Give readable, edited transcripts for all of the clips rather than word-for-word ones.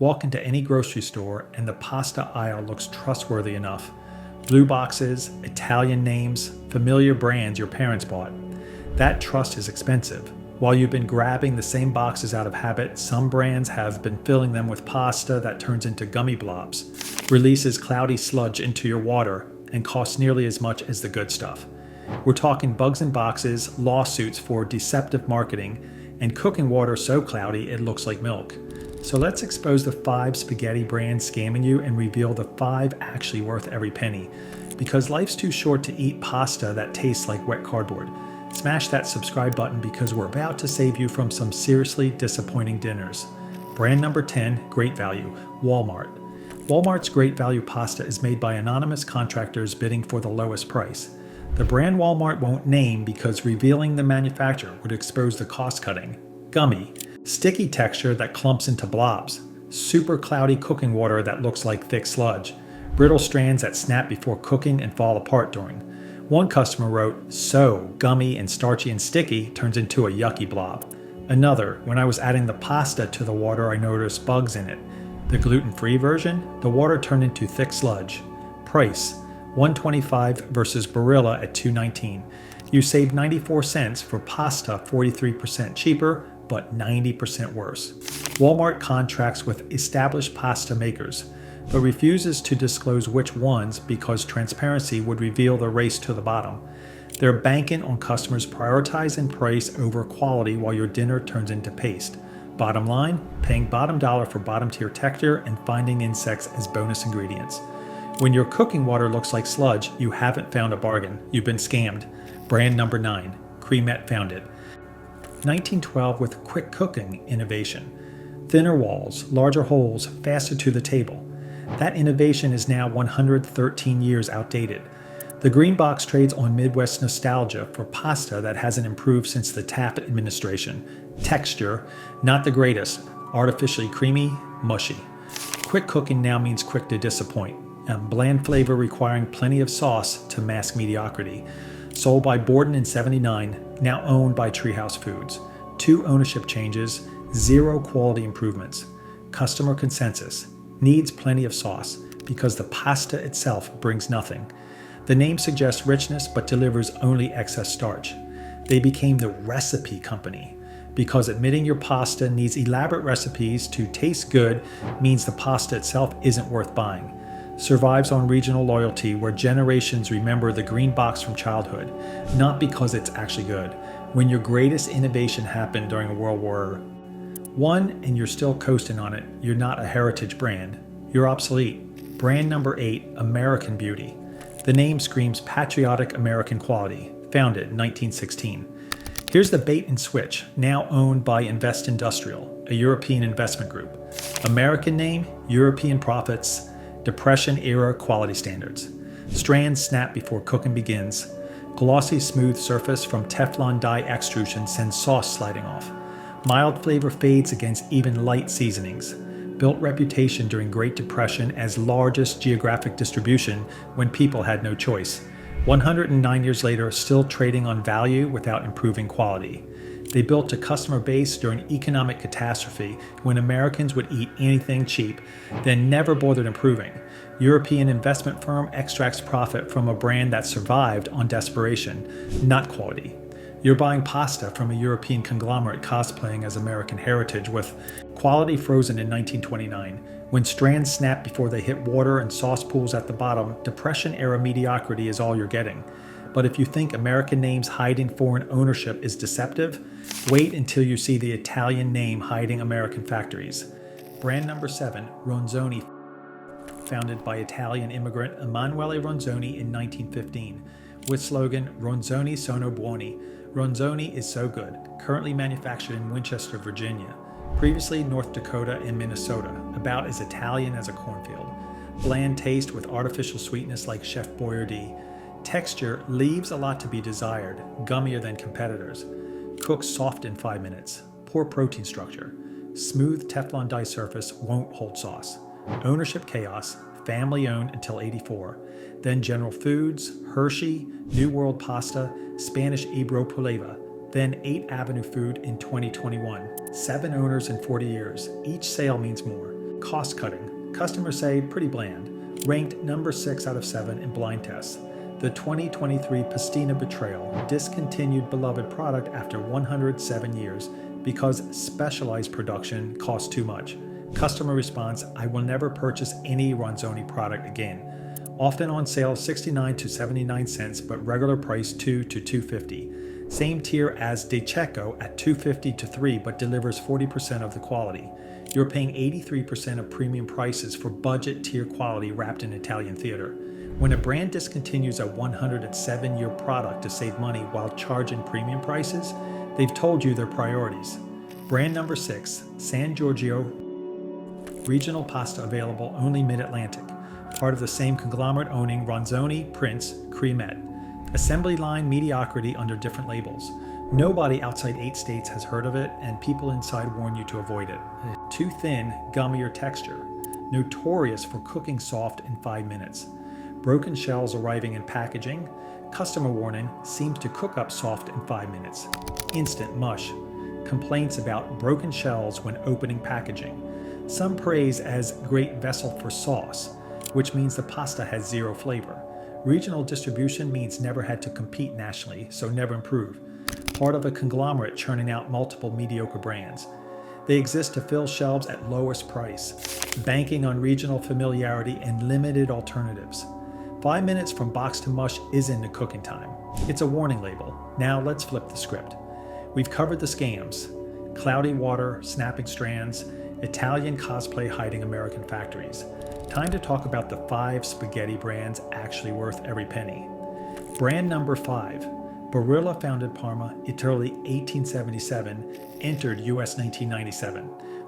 Walk into any grocery store and the pasta aisle looks trustworthy enough. Blue boxes, Italian names, familiar brands your parents bought. That trust is expensive. While you've been grabbing the same boxes out of habit, some brands have been filling them with pasta that turns into gummy blobs, releases cloudy sludge into your water, and costs nearly as much as the good stuff. We're talking bugs in boxes, lawsuits for deceptive marketing, and cooking water so cloudy it looks like milk. So let's expose the 5 spaghetti brands scamming you and reveal the 5 actually worth every penny. Because life's too short to eat pasta that tastes like wet cardboard. Smash that subscribe button because we're about to save you from some seriously disappointing dinners. Brand number 10, great value, Walmart. Walmart's great value pasta is made by anonymous contractors bidding for the lowest price. The brand Walmart won't name because revealing the manufacturer would expose the cost cutting. Gummy. Sticky texture that clumps into blobs, super cloudy cooking water that looks like thick sludge, brittle strands that snap before cooking and fall apart during. One customer wrote, "So gummy and starchy and sticky turns into a yucky blob." Another, "When I was adding the pasta to the water I noticed bugs in it." The gluten-free version, the water turned into thick sludge. Price, $1.25 versus Barilla at $2.19. You save 94 cents for pasta 43% cheaper, but 90% worse. Walmart contracts with established pasta makers, but refuses to disclose which ones because transparency would reveal the race to the bottom. They're banking on customers prioritizing price over quality while your dinner turns into paste. Bottom line, paying bottom dollar for bottom tier texture and finding insects as bonus ingredients. When your cooking water looks like sludge, you haven't found a bargain. You've been scammed. Brand number 9, Creamette found it. 1912 with quick cooking innovation. Thinner walls, larger holes, faster to the table. That innovation is now 113 years outdated. The green box trades on Midwest nostalgia for pasta that hasn't improved since the Taft administration. Texture, not the greatest, artificially creamy, mushy. Quick cooking now means quick to disappoint. Bland flavor requiring plenty of sauce to mask mediocrity. Sold by Borden in '79, now owned by Treehouse Foods. 2 ownership changes, 0 quality improvements. Customer consensus, needs plenty of sauce because the pasta itself brings nothing. The name suggests richness but delivers only excess starch. They became the recipe company because admitting your pasta needs elaborate recipes to taste good means the pasta itself isn't worth buying. Survives on regional loyalty where generations remember the green box from childhood, not because it's actually good. When your greatest innovation happened during World War I and you're still coasting on it, you're not a heritage brand. You're obsolete. Brand number 8, American Beauty. The name screams patriotic American quality. Founded in 1916. Here's the bait and switch, now owned by Invest Industrial, a European investment group. American name, European profits, Depression-era quality standards. Strands snap before cooking begins. Glossy, smooth surface from Teflon dye extrusion sends sauce sliding off. Mild flavor fades against even light seasonings. Built reputation during Great Depression as largest geographic distribution when people had no choice. 109 years later, still trading on value without improving quality. They built a customer base during economic catastrophe when Americans would eat anything cheap, then never bothered improving. European investment firm extracts profit from a brand that survived on desperation, not quality. You're buying pasta from a European conglomerate cosplaying as American heritage with quality frozen in 1929. When strands snap before they hit water and sauce pools at the bottom, Depression-era mediocrity is all you're getting. But if you think American names hiding foreign ownership is deceptive, wait until you see the Italian name hiding American factories. Brand number 7, Ronzoni, founded by Italian immigrant Emanuele Ronzoni in 1915, with slogan Ronzoni sono buoni. Ronzoni is so good, currently manufactured in Winchester, Virginia. Previously North Dakota and Minnesota, about as Italian as a cornfield. Bland taste with artificial sweetness like Chef Boyardee. Texture leaves a lot to be desired, gummier than competitors. Cooks soft in 5 minutes. Poor protein structure. Smooth Teflon dye surface won't hold sauce. Ownership chaos, family owned until '84. Then General Foods, Hershey, New World Pasta, Spanish Ebro Puleva, then 8th Avenue Food in 2021. 7 owners in 40 years. Each sale means more. Cost cutting. Customers say pretty bland. Ranked number 6 out of 7 in blind tests. The 2023 Pastina Betrayal, discontinued beloved product after 107 years because specialized production costs too much. Customer response, I will never purchase any Ronzoni product again. Often on sale 69 to 79 cents, but regular price 2 to 250. Same tier as De Cecco at 250 to 3, but delivers 40% of the quality. You're paying 83% of premium prices for budget tier quality wrapped in Italian theater. When a brand discontinues a 107-year product to save money while charging premium prices, they've told you their priorities. Brand number 6, San Giorgio, regional pasta available only mid-Atlantic, part of the same conglomerate owning Ronzoni, Prince, Creamette. Assembly line mediocrity under different labels. Nobody outside 8 states has heard of it, and people inside warn you to avoid it. Too thin, gummier texture. Notorious for cooking soft in 5 minutes. Broken shells arriving in packaging. Customer warning, seems to cook up soft in 5 minutes. Instant mush. Complaints about broken shells when opening packaging. Some praise as great vessel for sauce, which means the pasta has zero flavor. Regional distribution means never had to compete nationally, so never improve. Part of a conglomerate churning out multiple mediocre brands. They exist to fill shelves at lowest price, banking on regional familiarity and limited alternatives. 5 minutes from box to mush isn't the cooking time. It's a warning label. Now let's flip the script. We've covered the scams. Cloudy water, snapping strands, Italian cosplay hiding American factories. Time to talk about the 5 spaghetti brands actually worth every penny. Brand number 5, Barilla founded Parma, Italy 1877, entered US 1997.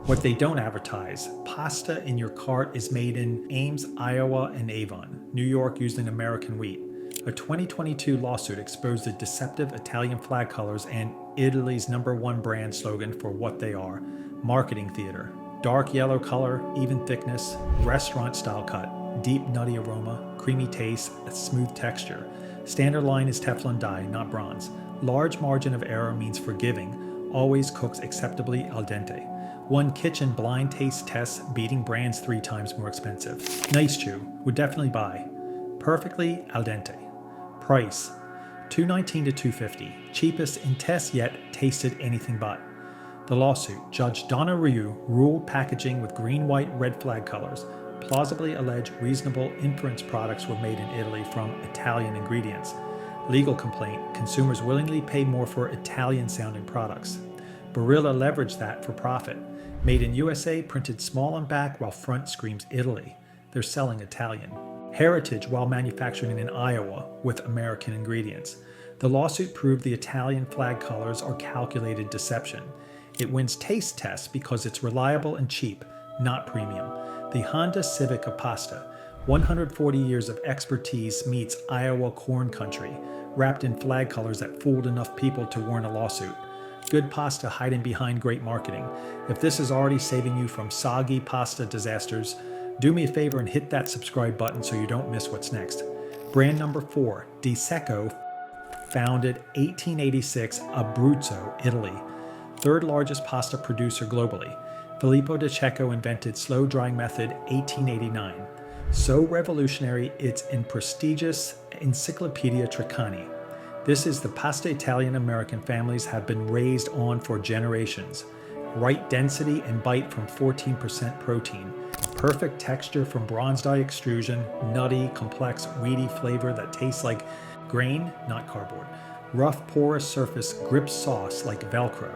What they don't advertise, pasta in your cart is made in Ames, Iowa and Avon, New York using American wheat. A 2022 lawsuit exposed the deceptive Italian flag colors and Italy's #1 brand slogan for what they are, marketing theater. Dark yellow color, even thickness, restaurant-style cut, deep nutty aroma, creamy taste, a smooth texture. Standard line is Teflon dye, not bronze. Large margin of error means forgiving, always cooks acceptably al dente. One kitchen blind taste test beating brands 3 times more expensive. Nice chew, would definitely buy. Perfectly al dente. Price, $2.19 to $2.50. Cheapest in tests yet tasted anything but. The lawsuit, Judge Donna Ryu ruled packaging with green, white, red flag colors, plausibly alleged reasonable inference products were made in Italy from Italian ingredients. Legal complaint, consumers willingly pay more for Italian-sounding products. Barilla leveraged that for profit. Made in USA, printed small on back while front screams Italy. They're selling Italian. Heritage while manufacturing in Iowa with American ingredients. The lawsuit proved the Italian flag colors are calculated deception. It wins taste tests because it's reliable and cheap, not premium. The Honda Civic of pasta. 140 years of expertise meets Iowa corn country, wrapped in flag colors that fooled enough people to warrant a lawsuit. Good pasta hiding behind great marketing. If this is already saving you from soggy pasta disasters, do me a favor and hit that subscribe button so you don't miss what's next. Brand number 4, De Cecco, founded 1886, Abruzzo, Italy. 3rd largest pasta producer globally. Filippo De Cecco invented slow drying method 1889. So revolutionary it's in prestigious Encyclopedia Treccani. This is the pasta Italian-American families have been raised on for generations. Right density and bite from 14% protein. Perfect texture from bronze dye extrusion, nutty, complex, weedy flavor that tastes like grain, not cardboard. Rough, porous surface grips sauce like Velcro.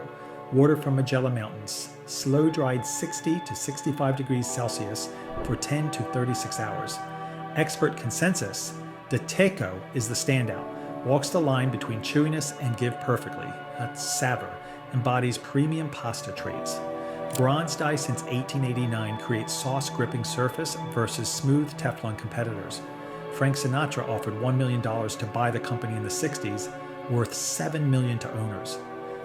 Water from Magellan Mountains, slow dried 60 to 65 degrees Celsius for 10 to 36 hours. Expert consensus, De Cecco is the standout, walks the line between chewiness and give perfectly. That's savor, embodies premium pasta traits. Bronze dye since 1889 creates sauce gripping surface versus smooth Teflon competitors. Frank Sinatra offered $1 million to buy the company in the 60s, worth $7 million to owners.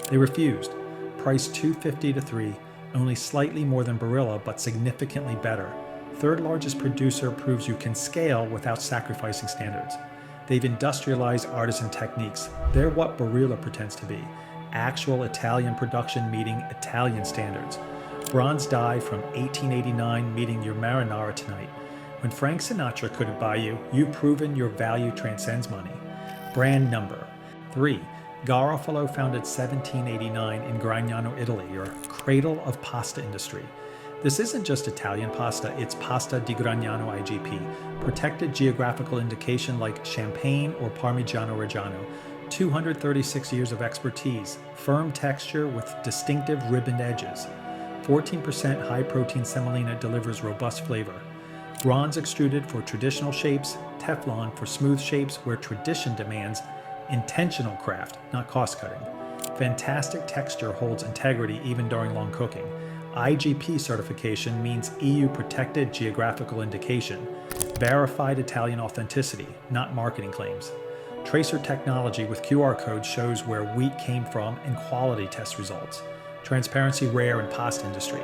They refused. Price $2.50 to $3, only slightly more than Barilla, but significantly better. 3rd largest producer proves you can scale without sacrificing standards. They've industrialized artisan techniques. They're what Barilla pretends to be. Actual Italian production meeting Italian standards. Bronze die from 1889 meeting your marinara tonight. When Frank Sinatra couldn't buy you, you've proven your value transcends money. Brand number. 3. Garofalo, founded 1789 in Gragnano, Italy, your cradle of pasta industry. This isn't just Italian pasta, it's Pasta di Gragnano IGP, protected geographical indication like Champagne or Parmigiano Reggiano, 236 years of expertise, firm texture with distinctive ribboned edges. 14% high-protein semolina delivers robust flavor. Bronze extruded for traditional shapes, Teflon for smooth shapes where tradition demands intentional craft, not cost-cutting. Fantastic texture holds integrity even during long cooking. IGP certification means EU protected geographical indication. Verified Italian authenticity, not marketing claims. Tracer technology with QR code shows where wheat came from and quality test results. Transparency rare in pasta industry.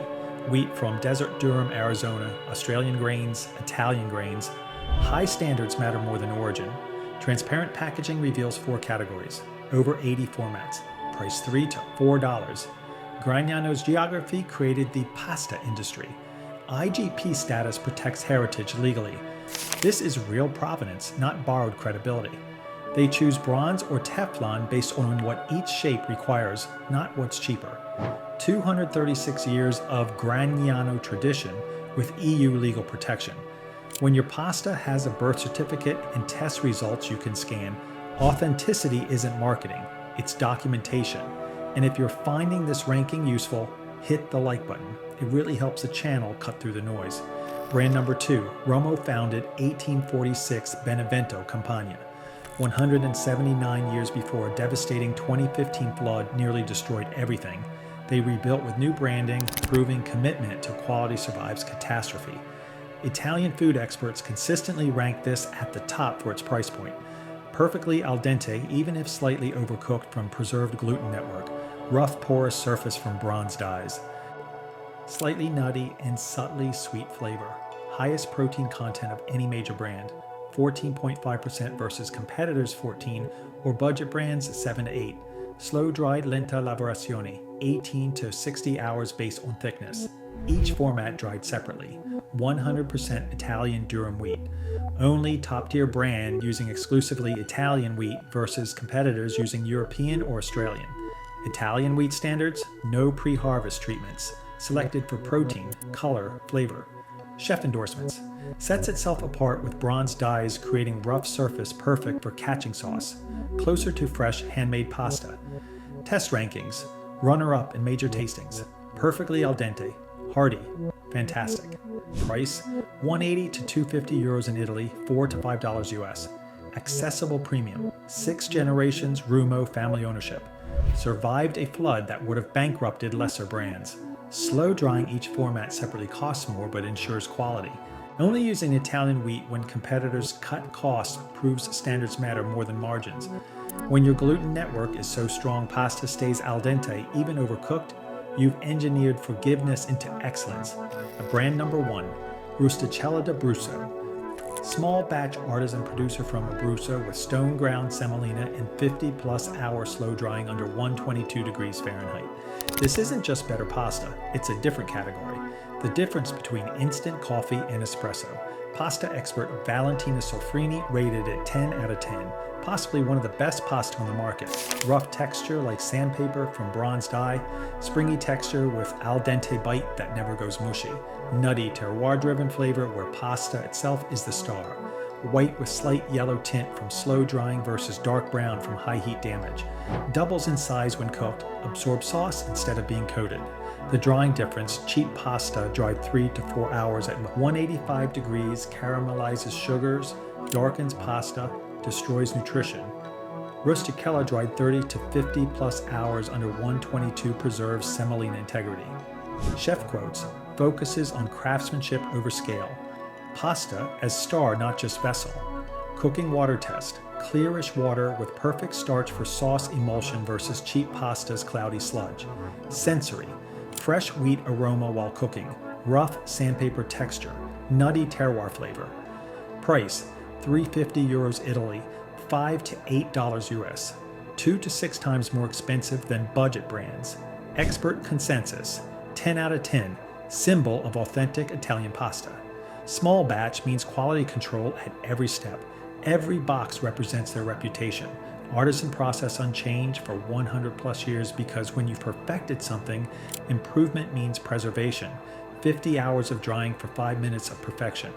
Wheat from Desert Durham, Arizona, Australian grains, Italian grains. High standards matter more than origin. Transparent packaging reveals 4 categories. Over 80 formats. Price $3 to $4. Gragnano's geography created the pasta industry. IGP status protects heritage legally. This is real provenance, not borrowed credibility. They choose bronze or Teflon based on what each shape requires, not what's cheaper. 236 years of Gragnano tradition with EU legal protection. When your pasta has a birth certificate and test results you can scan, authenticity isn't marketing, it's documentation. And if you're finding this ranking useful, hit the like button. It really helps the channel cut through the noise. Brand number 2, Rummo, founded 1846 Benevento, Campania. 179 years before a devastating 2015 flood nearly destroyed everything, they rebuilt with new branding, proving commitment to quality survives catastrophe. Italian food experts consistently rank this at the top for its price point. Perfectly al dente, even if slightly overcooked from preserved gluten network. Rough, porous surface from bronze dies. Slightly nutty and subtly sweet flavor. Highest protein content of any major brand. 14.5% versus competitors' 14 or budget brands 7 to 8. Slow-dried lenta lavorazione, 18 to 60 hours based on thickness. Each format dried separately. 100% Italian durum wheat. Only top-tier brand using exclusively Italian wheat versus competitors using European or Australian. Italian wheat standards, no pre-harvest treatments. Selected for protein, color, flavor. Chef endorsements. Sets itself apart with bronze dyes creating rough surface perfect for catching sauce. Closer to fresh handmade pasta. Test rankings. Runner-up in major tastings. Perfectly al dente. Hearty. Fantastic. Price, 180 to 250 euros in Italy, $4 to $5 US. Accessible premium. 6 generations Rummo family ownership. Survived a flood that would have bankrupted lesser brands. Slow drying each format separately costs more but ensures quality. Only using Italian wheat when competitors cut costs proves standards matter more than margins. When your gluten network is so strong pasta stays al dente even overcooked, you've engineered forgiveness into excellence. A brand number 1, Rustichella d'Abruzzo. Small batch artisan producer from Abruzzo with stone ground semolina and 50+ hour slow drying under 122 degrees Fahrenheit. This isn't just better pasta, it's a different category. The difference between instant coffee and espresso. Pasta expert Valentina Solfrini rated it 10 out of 10, possibly one of the best pasta on the market. Rough texture like sandpaper from bronze dye, springy texture with al dente bite that never goes mushy, nutty terroir-driven flavor where pasta itself is the star, white with slight yellow tint from slow drying versus dark brown from high heat damage, doubles in size when cooked, absorbs sauce instead of being coated. The drying difference, cheap pasta dried 3 to 4 hours at 185 degrees, caramelizes sugars, darkens pasta, destroys nutrition. Rustichella dried 30 to 50+ hours under 122 preserves semolina integrity. Chef quotes, focuses on craftsmanship over scale. Pasta as star, not just vessel. Cooking water test, clearish water with perfect starch for sauce emulsion versus cheap pasta's cloudy sludge. Sensory, fresh wheat aroma while cooking, rough sandpaper texture, nutty terroir flavor. Price, 350 euros Italy, $5 to $8 US, 2 to 6 times more expensive than budget brands. Expert consensus, 10 out of 10, symbol of authentic Italian pasta. Small batch means quality control at every step. Every box represents their reputation. Artisan process unchanged for 100 plus years, because when you've perfected something, improvement means preservation. 50 hours of drying for 5 minutes of perfection.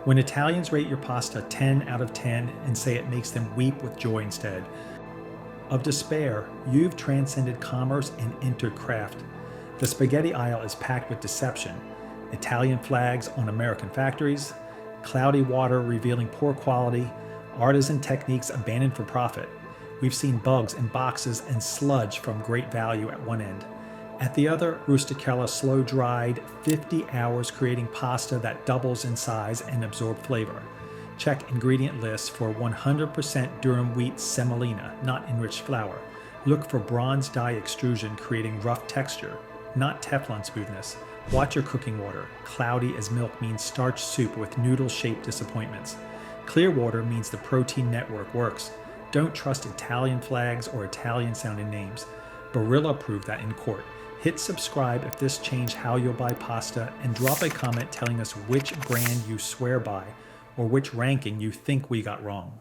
When Italians rate your pasta 10 out of 10 and say it makes them weep with joy instead of despair, you've transcended commerce and entered craft. The spaghetti aisle is packed with deception. Italian flags on American factories, cloudy water revealing poor quality, artisan techniques abandoned for profit. We've seen bugs in boxes and sludge from great value at one end. At the other, Rustichella slow-dried 50 hours creating pasta that doubles in size and absorbs flavor. Check ingredient lists for 100% durum wheat semolina, not enriched flour. Look for bronze dye extrusion creating rough texture, not Teflon smoothness. Watch your cooking water. Cloudy as milk means starch soup with noodle-shaped disappointments. Clear water means the protein network works. Don't trust Italian flags or Italian-sounding names. Barilla proved that in court. Hit subscribe if this changed how you'll buy pasta, and drop a comment telling us which brand you swear by or which ranking you think we got wrong.